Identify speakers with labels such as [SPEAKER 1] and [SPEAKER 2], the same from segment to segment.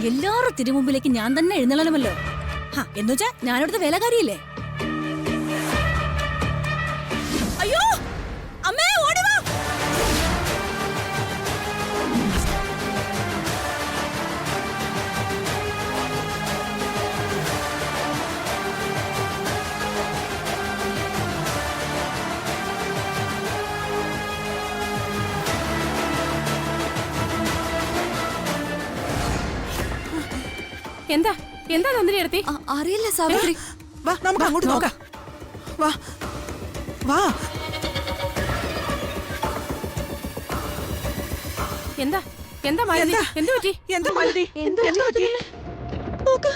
[SPEAKER 1] എല്ലാവരുടെ തിരുമുമ്പിലേക്ക് ഞാൻ തന്നെ എഴുന്നള്ളണമല്ലോ. എന്നുവെച്ചാ ഞാനവിടുത്തെ വേലക്കാരിയല്ലേ. അയ്യോ അമ്മേ, ഓടി വാ.
[SPEAKER 2] എന്താ എന്താ നന്ദിനി എടുത്തി?
[SPEAKER 1] അറിയില്ല സാവിത്രി.
[SPEAKER 3] വാ നമുക്ക് അങ്ങോട്ട് നോക്കാം. വാ വാ.
[SPEAKER 2] എന്താ എന്താ മാലതി? എന്തു പറ്റി?
[SPEAKER 3] എന്താ മാലതി? എന്താ പറ്റി? നോക്ക്.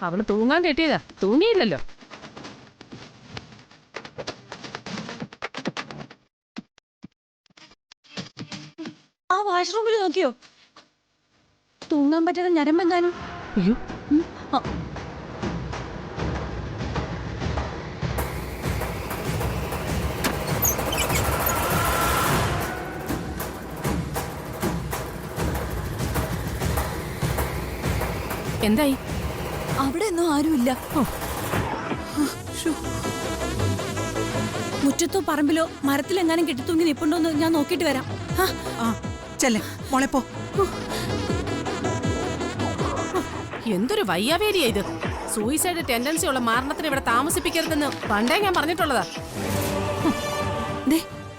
[SPEAKER 2] അവള് തൂങ്ങാൻ കെട്ടിയതാ, തൂങ്ങിയില്ലല്ലോ.
[SPEAKER 1] ആ വാഷ്റൂമിൽ നോക്കിയോ? തൂങ്ങാൻ പറ്റാതെ ഞരമ്പെങ്ങാനും.
[SPEAKER 2] അയ്യോ, എന്തായി?
[SPEAKER 1] അവിടെ ഒന്നും ആരുമില്ല. മുറ്റത്തോ പറമ്പിലോ മരത്തിലെങ്ങാനും കെട്ടിത്തൂങ്ങി നിപ്പുണ്ടോന്ന് ഞാൻ നോക്കിട്ട് വരാം.
[SPEAKER 3] ചെല്ലേ മോളെ പോ.
[SPEAKER 2] എന്തൊരു വയ്യാവേരിയാ ഇത്. സൂയിസൈഡ് ടെൻഡൻസി ഉള്ള മരണത്തിന് ഇവിടെ താമസിപ്പിക്കരുതെന്ന് പണ്ടേ ഞാൻ പറഞ്ഞിട്ടുള്ളതാ.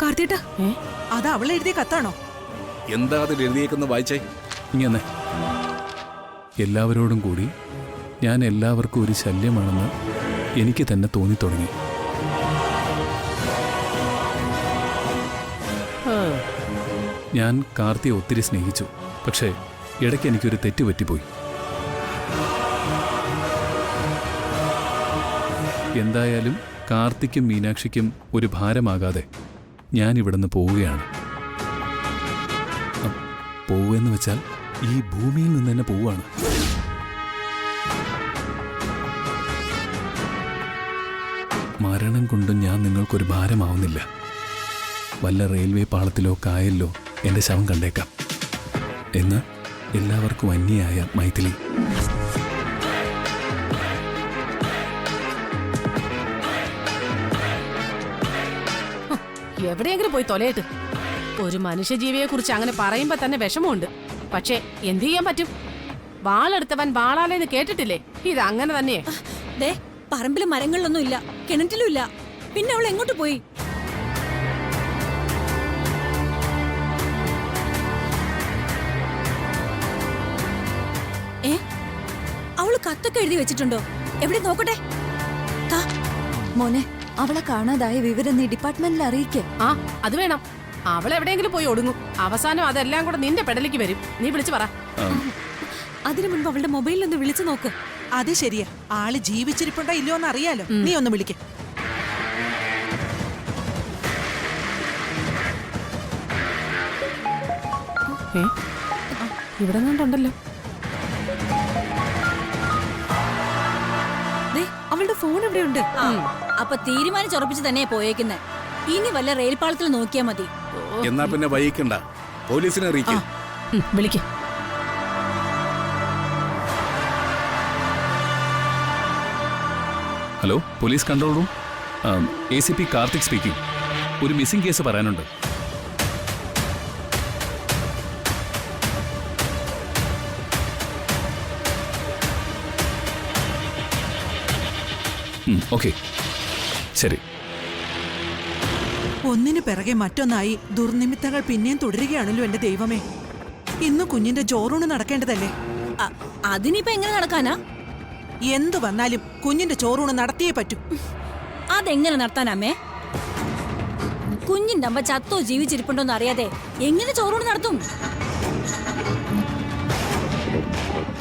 [SPEAKER 3] കാർത്തിയേട്ടാ, അത് അവൾ എഴുതിയ കത്താണോ?
[SPEAKER 4] എന്താ അതിൽ എഴുതിയേക്കുന്ന വായിച്ചേ?
[SPEAKER 5] ഇങ്ങനെ എല്ലാവരോടും കൂടി ഞാൻ എല്ലാവർക്കും ഒരു ശല്യമാണെന്ന് എനിക്ക് തന്നെ തോന്നിത്തുടങ്ങി. ഞാൻ കാർത്തിയെ ഒത്തിരി സ്നേഹിച്ചു. പക്ഷേ ഇടയ്ക്ക് എനിക്കൊരു തെറ്റ് പറ്റിപ്പോയി. എന്തായാലും കാർത്തിക്കും മീനാക്ഷിക്കും ഒരു ഭാരമാകാതെ ഞാൻ ഇവിടുന്ന് പോവുകയാണ്. പോവുകയെന്ന് വെച്ചാൽ ഈ ഭൂമിയിൽ നിന്ന് തന്നെ പോവുകയാണ്. മരണം കൊണ്ടും ഞാൻ നിങ്ങൾക്കൊരു ഭാരമാവുന്നില്ല. വല്ല റെയിൽവേ പാളത്തിലോ കായലിലോ എൻ്റെ ശവം കണ്ടേക്കാം എന്ന് എല്ലാവർക്കും അന്യയായ മൈഥിലി.
[SPEAKER 2] എവിടെയെങ്കിലും പോയി തൊലയിട്ട്. ഒരു മനുഷ്യജീവിയെ കുറിച്ച് അങ്ങനെ പറയുമ്പോ തന്നെ വിഷമമുണ്ട്. പക്ഷേ എന്ത് ചെയ്യാൻ പറ്റും? വാളെടുത്തവൻ വാളാലേന്ന് കേട്ടിട്ടില്ലേ? ഇത് അങ്ങനെ തന്നെയേ.
[SPEAKER 1] ദേ, പറമ്പിലെ മരങ്ങളിലൊന്നും ഇല്ല, കിണറ്റിലും ഇല്ല. പിന്നെ അവൾ എങ്ങോട്ട് പോയി? അവള് കത്തൊക്കെ എഴുതി വെച്ചിട്ടുണ്ടോ? എവിടെ നോക്കട്ടെ.
[SPEAKER 6] മോനെ, അവളെ കാണാതായ വിവരം നീ ഡിപ്പാർട്ട്മെന്റിൽ അറിയിക്കേ.
[SPEAKER 2] അത് വേണം. അവൾ എവിടെയെങ്കിലും പോയി ഒടുങ്ങും. അവസാനം അതെല്ലാം കൂടെ നിന്റെ പെടലേക്ക് വരും. നീ വിളിച്ചു പറ.
[SPEAKER 1] അതിനു മുൻപ് അവളുടെ മൊബൈലിൽ ഒന്ന് വിളിച്ചു നോക്ക്.
[SPEAKER 3] അത് ശരിയാ. ആള് ജീവിച്ചിരിപ്പുണ്ടോ ഇല്ലയോ എന്ന് അറിയാലോ. നീ ഒന്ന് വിളിക്ക.
[SPEAKER 2] ഇവിടെ കണ്ടുണ്ടല്ലോ.
[SPEAKER 1] അവളുടെ ഫോൺ എവിടെയുണ്ട്? അപ്പൊ തീരുമാനിച്ചുറപ്പിച്ച് തന്നെ പോയേക്കുന്നെ. ഇനി വല്ല റെയിൽ പാളത്തിൽ നോക്കിയാ മതി.
[SPEAKER 4] എന്നാ പിന്നെ വൈകിക്കണ്ട, പോലീസിനെ അറിയിക്കും.
[SPEAKER 2] വിളിക്ക്.
[SPEAKER 5] Hello, police control room. ACP Karthik speaking. ഒരു മിസ്സിംഗ് കേസ് പറയാനുണ്ട്. ഓക്കെ, ശരി.
[SPEAKER 3] ഒന്നിനു പിറകെ മറ്റൊന്നായി ദുർനിമിത്തങ്ങൾ പിന്നെയും തുടരുകയാണല്ലോ എന്റെ ദൈവമേ. ഇന്ന് കുഞ്ഞിന്റെ ചോറൂണ് നടക്കേണ്ടതല്ലേ?
[SPEAKER 1] അതിനിപ്പോ എങ്ങനെ നടക്കാനാ?
[SPEAKER 3] എന്തു വന്നാലും കുഞ്ഞിന്റെ ചോറൂണ് നടത്തിയേ പറ്റൂ.
[SPEAKER 1] അതെങ്ങനെ നടത്താനമ്മേ? കുഞ്ഞിന്റെ അമ്മ ചത്തോ ജീവിച്ചിരിപ്പുണ്ടോന്ന് അറിയാതെ എങ്ങനെ ചോറൂണ് നടത്തും?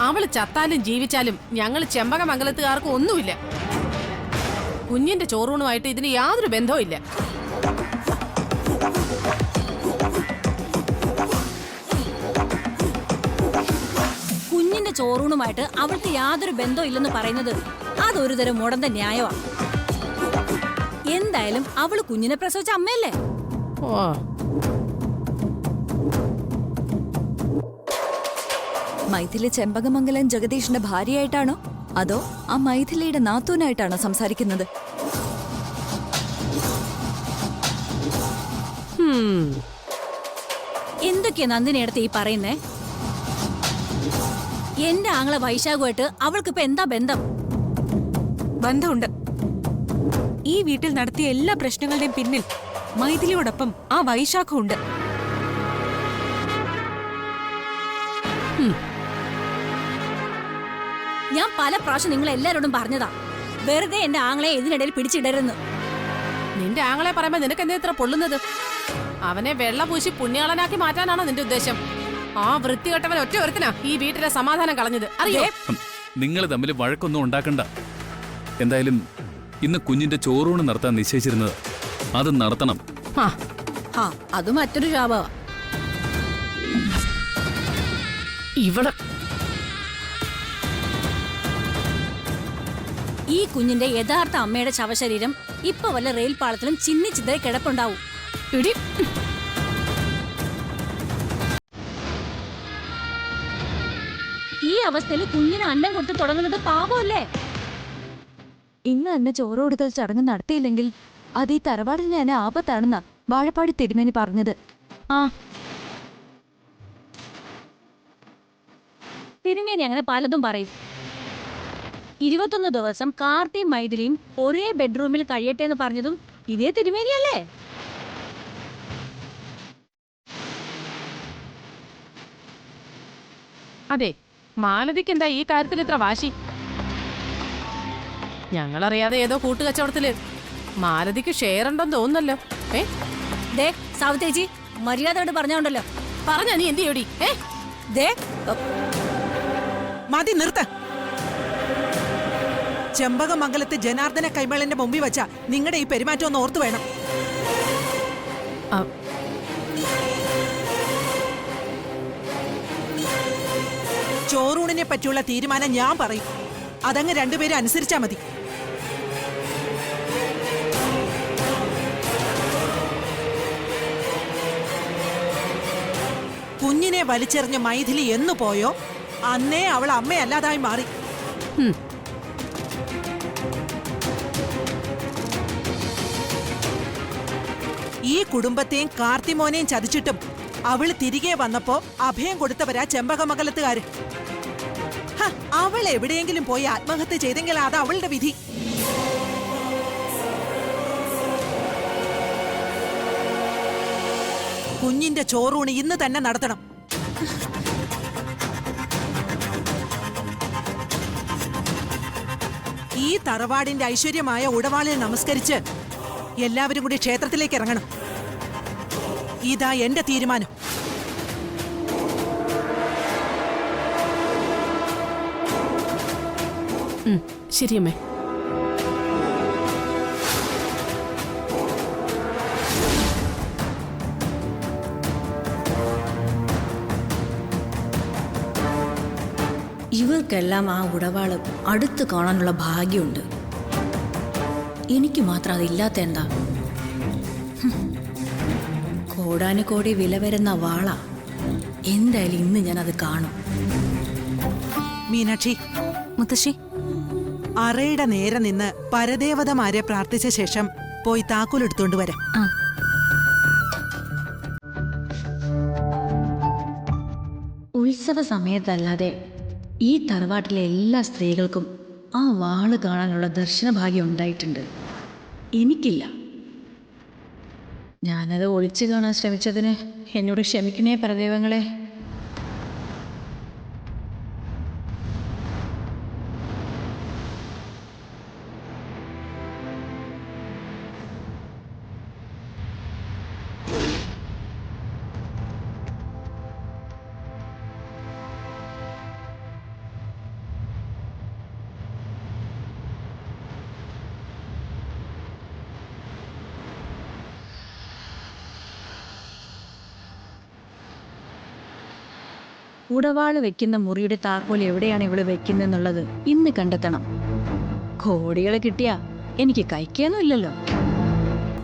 [SPEAKER 2] അവള് ചത്താലും ജീവിച്ചാലും ഞങ്ങൾ ചെമ്പകമംഗലത്തുകാർക്ക് ഒന്നുമില്ല. കുഞ്ഞിന്റെ ചോറൂണുമായിട്ട് ഇതിന് യാതൊരു ബന്ധവും ഇല്ല.
[SPEAKER 1] കുഞ്ഞിന്റെ ചോറൂണുമായിട്ട് അവൾക്ക് യാതൊരു ബന്ധവും ഇല്ലെന്ന് പറയുന്നത് അതൊരു തരം മുടന്ത ന്യായമാണ്. എന്തായാലും അവള് കുഞ്ഞിനെ പ്രസവിച്ച അമ്മയല്ലേ.
[SPEAKER 2] ഓ,
[SPEAKER 6] മൈഥിലി ചെമ്പകമംഗലം ജഗദീഷിന്റെ ഭാര്യയായിട്ടാണോ അതോ ആ മൈഥിലിയുടെ നാത്തൂനായിട്ടാണോ സംസാരിക്കുന്നത്?
[SPEAKER 1] എന്തൊക്കെയാ നന്ദിനിയടുത്ത് ഈ പറയുന്നേ? എന്റെ ആങ്ങളെ വൈശാഖുമായിട്ട് അവൾക്കിപ്പോ എന്താ ബന്ധം?
[SPEAKER 7] ബന്ധമുണ്ട്. ഈ വീട്ടിൽ നടത്തിയ എല്ലാ പ്രശ്നങ്ങളുടെയും പിന്നിൽ മൈഥിലിയോടൊപ്പം ആ വൈശാഖുണ്ട്.
[SPEAKER 1] ഞാൻ പല പ്രാവശ്യം നിങ്ങൾ എല്ലാരോടും പറഞ്ഞതാ, വെറുതെ എന്റെ ആങ്ങളെ ഇതിനിടയിൽ പിടിച്ചിടരുന്ന്.
[SPEAKER 2] നിന്റെ ആങ്ങളെ പറയുമ്പോ നിനക്ക് എന്താ ഇത്ര പൊള്ളുന്നത്? അവനെ വെള്ള പൂശി പുണ്യാളനാക്കി മാറ്റാനാണോ നിന്റെ ഉദ്ദേശം? ആ വൃത്തികെട്ടവൻ ഒറ്റ ഒരുത്തനാ ഈ വീട്ടിലെ സമാധാനം കളഞ്ഞത്, അറിയോ?
[SPEAKER 5] നിങ്ങൾ തമ്മിൽ വഴക്കൊന്നും ഉണ്ടാക്കണ്ട. എന്തായാലും ഇന്ന് കുഞ്ഞിന്റെ ചോറൂണ് നടത്താൻ നിശ്ചയിച്ചിരുന്നത് അത് നടത്തണം.
[SPEAKER 1] ആ അത് മറ്റൊരു ശാപമാ.
[SPEAKER 2] ഇവിടെ
[SPEAKER 1] ഈ കുഞ്ഞിന്റെ യഥാർത്ഥ അമ്മയുടെ ശവശരീരം ഇപ്പൊ വല്ല റെയിൽ പാളത്തിലും ചിന്നിച്ചിതറി കിടപ്പുണ്ടാവും.
[SPEAKER 2] ഇടി.
[SPEAKER 1] ഈ അവസ്ഥയിൽ കുഞ്ഞിന് അന്നം കൊടുത്ത് തുടങ്ങുന്നത് പാപമല്ലേ?
[SPEAKER 6] ഇന്ന് തന്നെ ചോറ് കൊടുക്കൽ ചടങ്ങ് നടത്തിയില്ലെങ്കിൽ അത് ഈ തറവാടിന് തന്നെ ആപത്താണെന്നാ വാഴപ്പാടി തിരുമേനി പറഞ്ഞത്.
[SPEAKER 1] തിരുമേനി അങ്ങനെ പലതും പറയും. 21 ദിവസം കാർത്തിയും മൈഥിലിയും ഒരേ ബെഡ്റൂമിൽ കഴിയട്ടെ എന്ന് പറഞ്ഞതും ഇതേ തിരുമേനിയല്ലേ?
[SPEAKER 2] അതെ, മാലതിക്ക് എന്താ ഈ കാര്യത്തിൽ ഇത്ര വാശി? ഞങ്ങളറിയാതെ ഏതോ കൂട്ടുകച്ചവടത്തില് മാലതിക്ക് ഷെയർ ഉണ്ടെന്ന് തോന്നുന്നല്ലോ.
[SPEAKER 1] ദേ സാവിത്തേച്ചി, മര്യാദയോട് പറഞ്ഞോണ്ടല്ലോ.
[SPEAKER 2] പറഞ്ഞ നീ എന്ത് ചെയ്യോടി?
[SPEAKER 1] ദേ
[SPEAKER 3] മതി, നിർത്ത. ചെമ്പകമംഗലത്ത് ജനാർദ്ദന കൈമളിന്റെ മുമ്പിൽ വെച്ച നിങ്ങളുടെ ഈ പെരുമാറ്റം ഒന്ന് ഓർത്തു വേണം. ചോറൂണിനെ പറ്റിയുള്ള തീരുമാനം ഞാൻ പറയും. അതങ്ങ് രണ്ടുപേരും അനുസരിച്ചാ മതി. കുഞ്ഞിനെ വലിച്ചെറിഞ്ഞ മൈഥിലി എന്നു പോയോ അന്നേ അവൾ അമ്മയല്ലാതായി മാറി. ഈ കുടുംബത്തെയും കാർത്തിമോനെയും ചതിച്ചിട്ടും അവള് തിരികെ വന്നപ്പോ അഭയം കൊടുത്തവരാ ചെമ്പകമംഗലത്തുകാര്. അവൾ എവിടെയെങ്കിലും പോയി ആത്മഹത്യ ചെയ്തെങ്കിൽ അത് അവളുടെ വിധി. കുഞ്ഞിന്റെ ചോറൂണ് ഇന്ന് തന്നെ നടത്തണം. ഈ തറവാടിന്റെ ഐശ്വര്യമായ ഉടവാളിൽ നമസ്കരിച്ച് എല്ലാവരും കൂടി ക്ഷേത്രത്തിലേക്ക് ഇറങ്ങണം. ഇതാ എന്റെ തീരുമാനം.
[SPEAKER 2] ശരിയമ്മേ.
[SPEAKER 1] ഇവർക്കെല്ലാം ആ ഉടവാള് അടുത്ത് കാണാനുള്ള ഭാഗ്യമുണ്ട്. എനിക്ക് മാത്രം അതില്ലാത്ത എന്താ? കോടാനുകോടി വില വരുന്ന വാള. എന്തായാലും ഇന്ന് ഞാനത് കാണും.
[SPEAKER 3] മീനാക്ഷി,
[SPEAKER 6] മുത്തശ്ശി,
[SPEAKER 3] അറയുടെ നേരെ നിന്ന് പരദേവതമാരെ പ്രാർത്ഥിച്ച ശേഷം പോയി താക്കോൽ എടുത്തുകൊണ്ട് വരാം.
[SPEAKER 1] ഉത്സവ സമയത്തല്ലാതെ ഈ തറവാട്ടിലെ എല്ലാ സ്ത്രീകൾക്കും ആ വാള് കാണാനുള്ള ദർശനഭാഗ്യം ഉണ്ടായിട്ടുണ്ട്. എനിക്കില്ല. ഞാനത് ഒളിച്ചു കാണാൻ ശ്രമിച്ചതിന് എന്നോട് ക്ഷമിക്കണേ പരദേവങ്ങളെ. ഉടവാള് വെക്കുന്ന മുറിയുടെ താക്കോൽ എവിടെയാണ് ഇവള് വെക്കുന്നെന്നുള്ളത് ഇന്ന് കണ്ടെത്തണം. കോടികള് കിട്ടിയാ എനിക്ക് കഴിക്കാനൊന്നുമില്ലല്ലോ.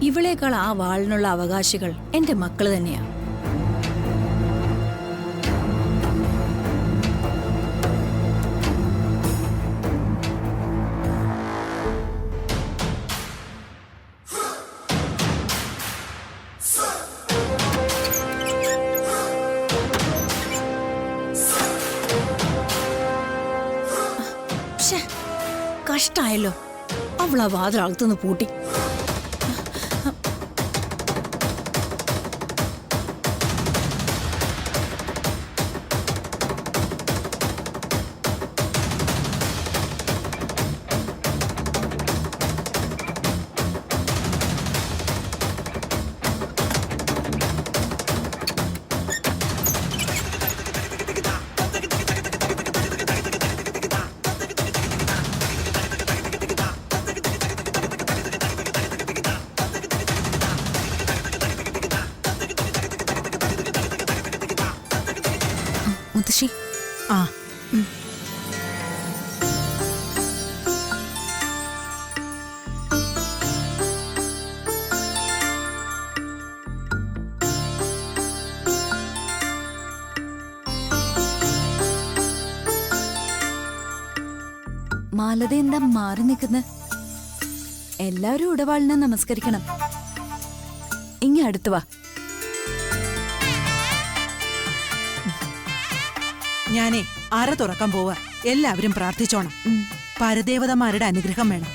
[SPEAKER 8] ഇവളേക്കാൾ ആ വാളിനുള്ള അവകാശികൾ എന്റെ മക്കള് തന്നെയാ. കഷ്ടായല്ലോ, അവളാ വാതിലകത്തുനിന്ന് പൂട്ടി. മുത്തശ്ശി,
[SPEAKER 3] ആ
[SPEAKER 6] മാലത എന്താ മാറി നിൽക്കുന്ന? എല്ലാവരും ഉടവാളിനെ നമസ്കരിക്കണം. ഇങ്ങ അടുത്ത് വാ.
[SPEAKER 3] ഞാനേ അറ തുറക്കാൻ പോവാ. എല്ലാവരും പ്രാർത്ഥിച്ചോണം. പരദേവതമാരുടെ അനുഗ്രഹം വേണം.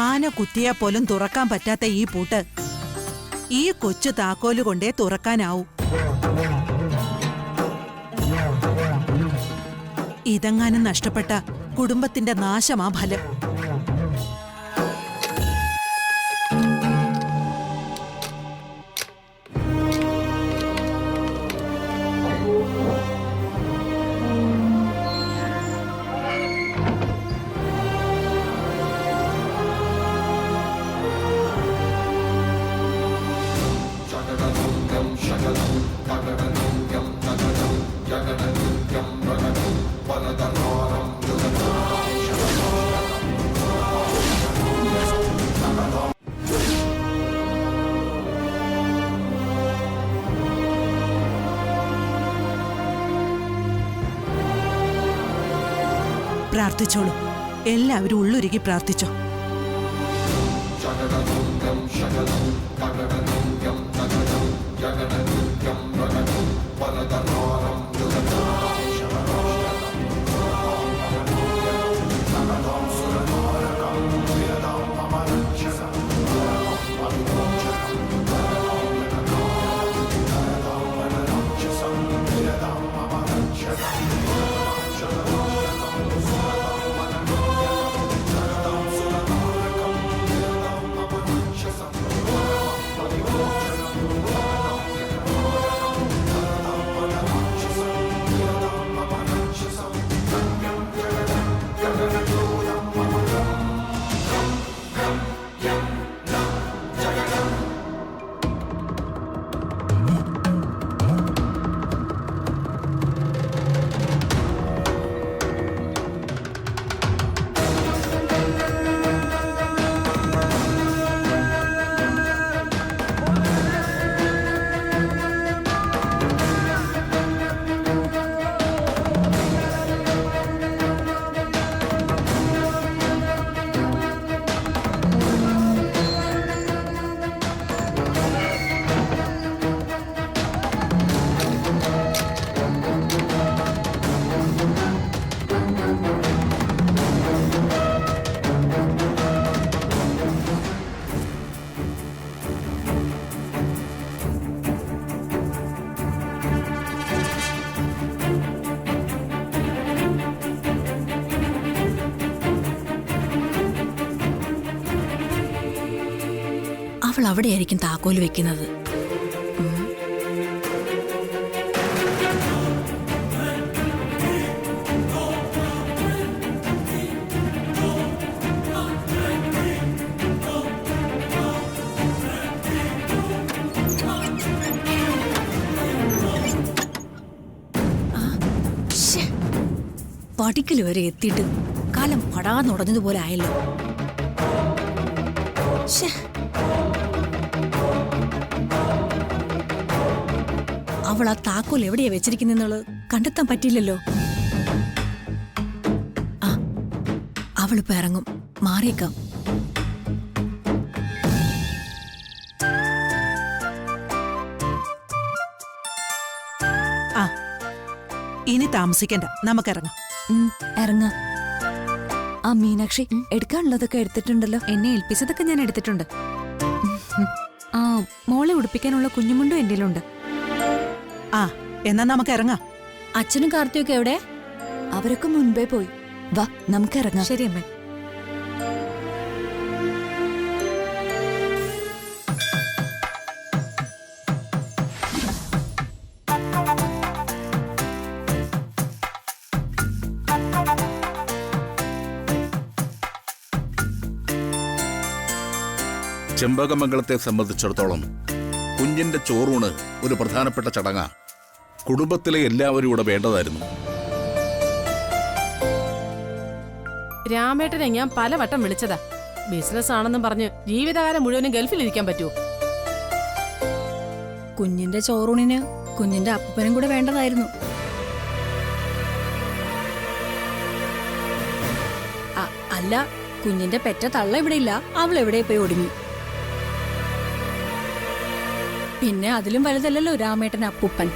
[SPEAKER 3] ആന കുത്തിയാ പോലും തുറക്കാൻ പറ്റാത്ത ഈ പൂട്ട് ഈ കൊച്ചു താക്കോല് കൊണ്ടേ തുറക്കാനാവൂ. ഇതെങ്ങാനും നഷ്ടപ്പെട്ട കുടുംബത്തിന്റെ നാശമാ ഫലം. പ്രാർത്ഥിച്ചോളൂ. എല്ലാവരും ഉള്ളുരുകി പ്രാർത്ഥിച്ചോ.
[SPEAKER 8] അവൾ അവിടെയായിരിക്കും താക്കോല് വെക്കുന്നത്. പടിക്കൽ വരെ എത്തിയിട്ട് കാലം പടാന്നുടഞ്ഞതുപോലെ ആയല്ലോ. ശ്ശേ. അവൾ ആ താക്കോൽ എവിടെയാ വെച്ചിരിക്കുന്നെന്നുള്ളത് കണ്ടെത്താൻ പറ്റില്ലല്ലോ. ആ, അവളിപ്പോ ഇറങ്ങും. മാറിയേക്കാം.
[SPEAKER 3] ആ, ഇനി താമസിക്കണ്ട, നമുക്കിറങ്ങാം.
[SPEAKER 6] ഇറങ്ങ. ആ മീനാക്ഷി എടുക്കാനുള്ളതൊക്കെ എടുത്തിട്ടുണ്ടല്ലോ.
[SPEAKER 7] എന്നെ ഏൽപ്പിച്ചതൊക്കെ ഞാൻ എടുത്തിട്ടുണ്ട്. ആ, മോളെ ഉടുപ്പിക്കാനുള്ള കുഞ്ഞുമുണ്ടും എൻ്റെ ഉണ്ട്.
[SPEAKER 3] ആ, എന്നാ നമുക്കിറങ്ങാം.
[SPEAKER 8] അച്ഛനും കാർത്തിയൊക്കെ എവിടെ?
[SPEAKER 6] അവരൊക്കെ മുൻപേ പോയി. വാ നമുക്കിറങ്ങാം.
[SPEAKER 7] ശരി അമ്മ.
[SPEAKER 4] ചെമ്പകമംഗലത്തെ സംബന്ധിച്ചിടത്തോളം കുഞ്ഞിന്റെ ചോറൂണ് ഒരു പ്രധാനപ്പെട്ട ചടങ്ങാ. കുടുംബത്തിലെ എല്ലാവരും ഇവിടെ വേണ്ടതായിരുന്നു.
[SPEAKER 2] രാമേട്ടനെ ഞാൻ പലവട്ടം വിളിച്ചതാ. ബിസിനസ് ആണെന്നും പറഞ്ഞ് ജീവിതകാലം മുഴുവനും ഗൾഫിലിരിക്കാൻ പറ്റുമോ?
[SPEAKER 8] കുഞ്ഞിന്റെ ചോറൂണിന് കുഞ്ഞിന്റെ അപ്പനും കൂടെ വേണ്ടതായിരുന്നു. അല്ല, കുഞ്ഞിന്റെ പെറ്റ തള്ള ഇവിടെ ഇല്ല. അവൾ എവിടെ പോയി ഒടുങ്ങി. പിന്നെ അതിലും വലുതല്ലല്ലോ രാമേട്ടൻ അപ്പൂപ്പൻ.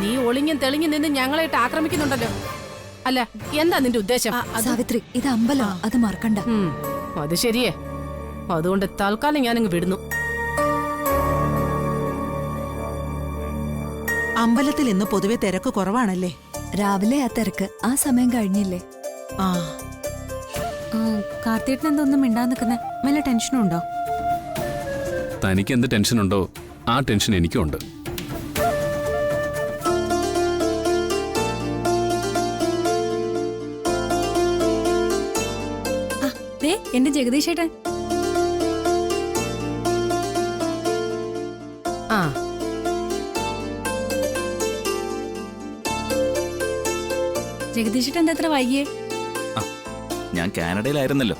[SPEAKER 2] നീ ഒളിഞ്ഞും തെളിഞ്ഞും നിന്ന് ഞങ്ങളായിട്ട് ആക്രമിക്കുന്നുണ്ടല്ലോ. അല്ല, എന്താ നിന്റെ ഉദ്ദേശം?
[SPEAKER 6] സാവിത്രി, ഇത് അമ്പലം, അത് മറക്കണ്ട.
[SPEAKER 2] അത് ശരിയേ. അതുകൊണ്ട് തൽക്കാലം ഞാനങ്ങ് വിടുന്നു.
[SPEAKER 3] അമ്പലത്തിൽ ഇന്ന് പൊതുവെ തിരക്ക് കുറവാണല്ലേ?
[SPEAKER 6] രാവിലെ ആ തിരക്ക്, ആ സമയം കഴിഞ്ഞില്ലേ?
[SPEAKER 3] ആ,
[SPEAKER 7] കാർത്തിയേട്ടൻ എന്തൊന്നും മിണ്ടാൻ നിൽക്കുന്ന വല്ല ടെൻഷനും ഉണ്ടോ?
[SPEAKER 5] തനിക്ക് എന്ത് ടെൻഷനുണ്ടോ ആ ടെൻഷൻ എനിക്കും ഉണ്ട്.
[SPEAKER 8] ദേ എന്റെ ജഗദീഷ് ഏട്ടൻ.
[SPEAKER 2] ആ,
[SPEAKER 8] ജഗദീഷ് ഏട്ടൻ എന്താ എത്ര വൈകിയേ?
[SPEAKER 9] ഞാൻ കാനഡയിലായിരുന്നല്ലോ.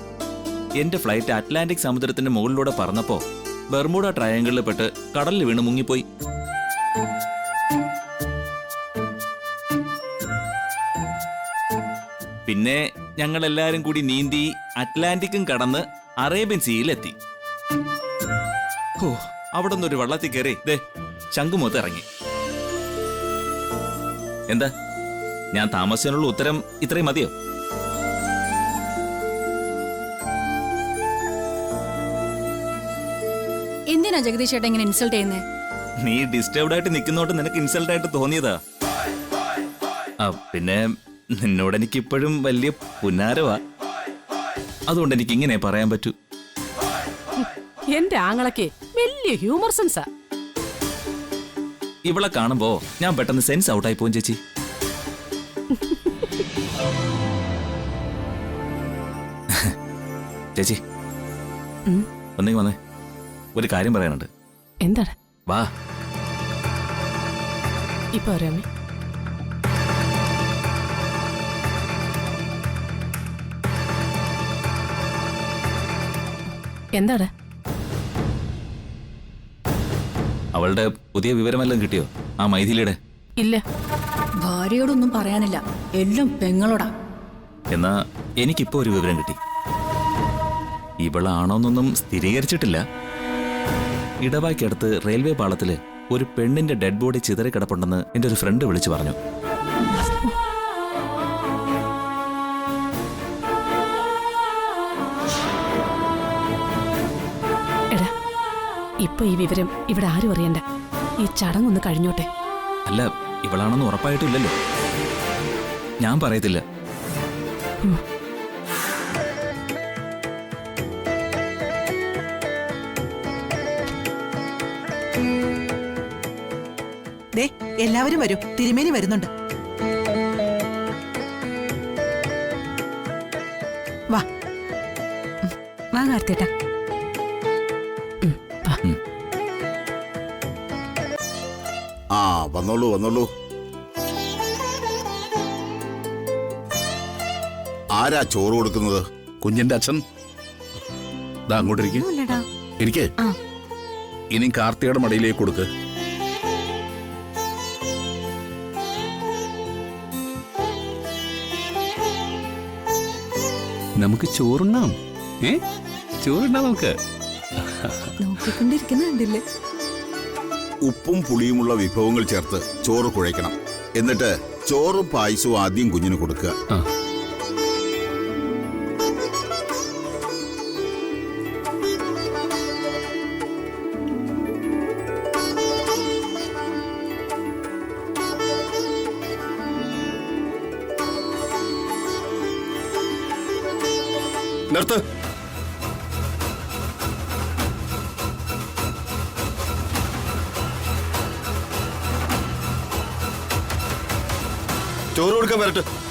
[SPEAKER 9] എന്റെ ഫ്ലൈറ്റ് അറ്റ്ലാന്റിക് സമുദ്രത്തിന്റെ മുകളിലൂടെ പറന്നപ്പോ ബർമുഡ ട്രയാങ്കിളിൽ പെട്ട് കടലിൽ വീണ് മുങ്ങിപ്പോയി. പിന്നെ ഞങ്ങൾ എല്ലാരും കൂടി നീന്തി അറ്റ്ലാന്റിക്കും കടന്ന് അറേബ്യൻ സീയിലെത്തി. ഓ, അവിടെ നിന്നൊരു വള്ളത്തിൽ കയറി ദേ ശംഖുമുഖത്ത് ഇറങ്ങി. എന്താ, ഞാൻ താമസിക്കാനുള്ള ഉത്തരം ഇത്രയും മതിയോ?
[SPEAKER 8] എന്തിനാ ജഗദീഷ് ഏട്ടൻ ഇങ്ങനെ ഇൻസൾട്ട് ചെയ്യുന്നേ?
[SPEAKER 9] നീ ഡിസ്റ്റർബ്ഡ് ആയിട്ട് നിൽക്കുന്നോട്ട് നിനക്ക് ഇൻസൾട്ട് ആയിട്ട് തോന്നിയതാ. പിന്നെ നിന്നോട് എനിക്ക് ഇപ്പോഴും വലിയ പുന്നാരവാ. അതുകൊണ്ട് എനിക്ക് ഇങ്ങനെ പറയാൻ പറ്റൂ.
[SPEAKER 2] എന്റെ ആങ്ങളൊക്കെ വലിയ ഹ്യൂമർ സെൻസാ.
[SPEAKER 9] ഇവളെ കാണുമ്പോ ഞാൻ പെട്ടെന്ന് സെൻസ് ഔട്ടായി പോകും ചേച്ചി. ചേച്ചി ഒന്നെങ്കിൽ വന്നേ, ഒരു കാര്യം പറയാനുണ്ട്.
[SPEAKER 2] എന്താണ്?
[SPEAKER 9] വാ.
[SPEAKER 2] ഇപ്പൊ അറിയാമേ. എന്താണ്?
[SPEAKER 9] അവളുടെ പുതിയ വിവരമെല്ലാം കിട്ടിയോ ആ മൈഥിലിയുടെ?
[SPEAKER 2] ഇല്ല.
[SPEAKER 8] ഭാര്യയോടൊന്നും പറയാനില്ല, എല്ലാം പെങ്ങളോടാ.
[SPEAKER 9] എന്നാ എനിക്കിപ്പോ ഒരു വിവരം കിട്ടി. ഇവളാണോന്നൊന്നും സ്ഥിരീകരിച്ചിട്ടില്ല. ഇടവായ്ക്കടുത്ത് റെയിൽവേ പാളത്തില് ഒരു പെണ്ണിന്റെ ഡെഡ് ബോഡി ചിതറി കിടപ്പുണ്ടെന്ന് എന്റെ ഒരു ഫ്രണ്ട് വിളിച്ചു പറഞ്ഞു.
[SPEAKER 2] എടാ, ഇപ്പൊ ഈ വിവരം ഇവിടെ ആരും അറിയണ്ട. ഈ ചടങ്ങൊന്ന് കഴിഞ്ഞോട്ടെ.
[SPEAKER 9] അല്ല, ഇവളാണെന്ന് ഉറപ്പായിട്ടില്ലല്ലോ. ഞാൻ പറയത്തില്ല.
[SPEAKER 3] ദേ എല്ലാവരും വരൂ, തിരുമേനി വരുന്നുണ്ട്. വാ
[SPEAKER 7] വാ കാർത്തിയേട്ടാ.
[SPEAKER 4] ആ, വന്നോളൂ വന്നോളൂ. ആരാ ചോറ് കൊടുക്കുന്നത്? കുഞ്ഞിന്റെ അച്ഛൻ. ദാ അങ്ങോട്ടിരിക്കെ.
[SPEAKER 7] ഒന്നുമില്ലടാ.
[SPEAKER 4] ഇരിക്കെ.
[SPEAKER 7] ആ.
[SPEAKER 4] ഇനി കാർത്തിയുടെ മടിയിലേക്ക് കൊടുക്ക്.
[SPEAKER 5] നമുക്ക് ചോറുണ്ണാം. ചോറുണ്ണാം നമുക്ക്.
[SPEAKER 7] നോക്കിക്കൊണ്ടിരിക്കുന്ന കണ്ടില്ലേ?
[SPEAKER 4] ഉപ്പും പുളിയുമുള്ള വിഭവങ്ങൾ ചേർത്ത് ചോറ് കുഴയ്ക്കണം. എന്നിട്ട് ചോറും പായസവും ആദ്യം കുഞ്ഞിന് കൊടുക്കുക.
[SPEAKER 5] ആ.
[SPEAKER 4] നിർത്ത്.
[SPEAKER 10] ചോറ് കൊടുക്കാൻ വരട്ടെ.